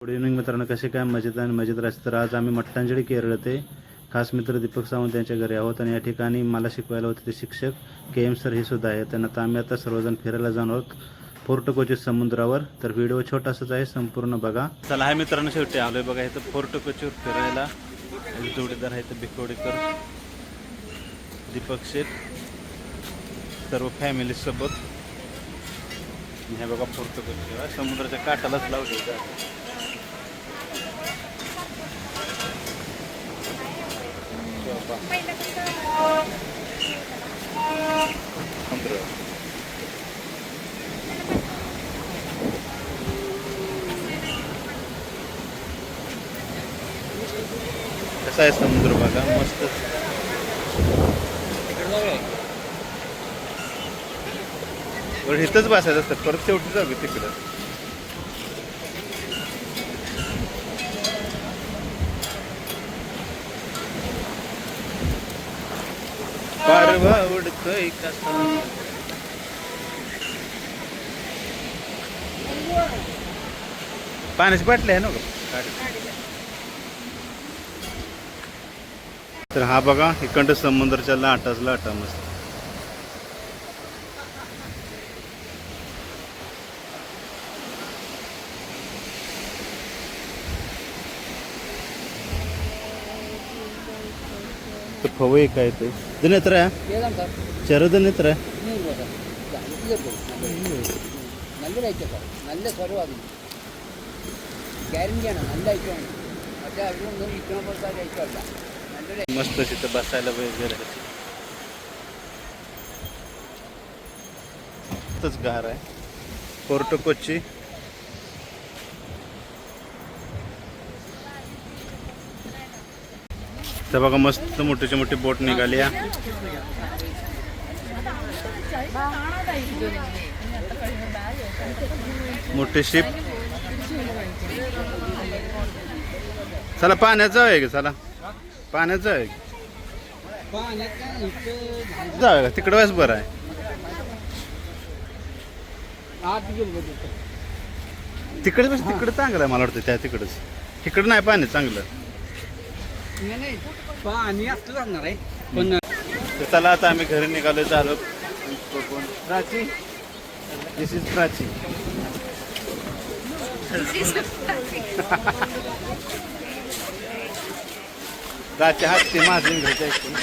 Good evening मित्रांनो, कसे काय मजेत आणि मजेत राहते. तर आज आम्ही मट्टांजळी केरळ ते खास मित्र दीपक सावंत यांच्या घरी आहोत आणि या ठिकाणी मला शिकवायला होते ते शिक्षक के एम सर हे सुद्धा आहेत. आणि आता आम्ही सर्वजण फिरायला जाणार आहोत फोर्ट कोची समुद्रावर. तर व्हिडिओ छोटासाच आहे, संपूर्ण बघा. चला हाय मित्रांनो, शेवटी आलोय बघा इथं फोर्ट कोचीवर फिरायला. जोडीदार आहे तर भिकवडीकर, दीपक शेठ, सर्व फॅमिली सोबत. हे बघा फोर्ट कोची समुद्राच्या काठालाच लावले. कसा आहे समुद्र बघा, मस्त. इथंच बसायचं असतं, परत शेवटी जाऊ तिकडं. पारवा उडतोय कसा, पाण्याची बाटली आहे ना गं. तर हा बघा इकडं समुद्राच्या लाटाच लाटा मस्त. फवय काय ते ದಿನೇತ್ರ ചെറുതിനെത്ര നല്ല സ്വരമാണ്, ഗ്യാരണ്ടിയാണ്, നല്ല ഐറ്റമാണ്. പക്ഷേ അതിനൊന്നും ഇരിക്കണ പോലത്തെ ഐറ്റമല്ല. നല്ലൊരു मस्त तिथं बसायला वगैरे गार आहे. फोर्ट कोची तर बघा मस्त मोठीची मोठी बोट निघाली. मोठी शिप. चला पाण्यात जाऊया का, चला पाण्यात जाऊया जाऊया का, तिकडं वाज बरं आहे. तिकडे बस, तिकडं चांगलं आहे मला वाटतं. त्या तिकडच, तिकडं नाही पाणी चांगलं. पाणी असलं जाणार आहे पण. चला आता आम्ही घरी निघालो. झालो प्राची, दिस इज प्राची. प्राची हात ते माझं इंग्रजी ऐकून.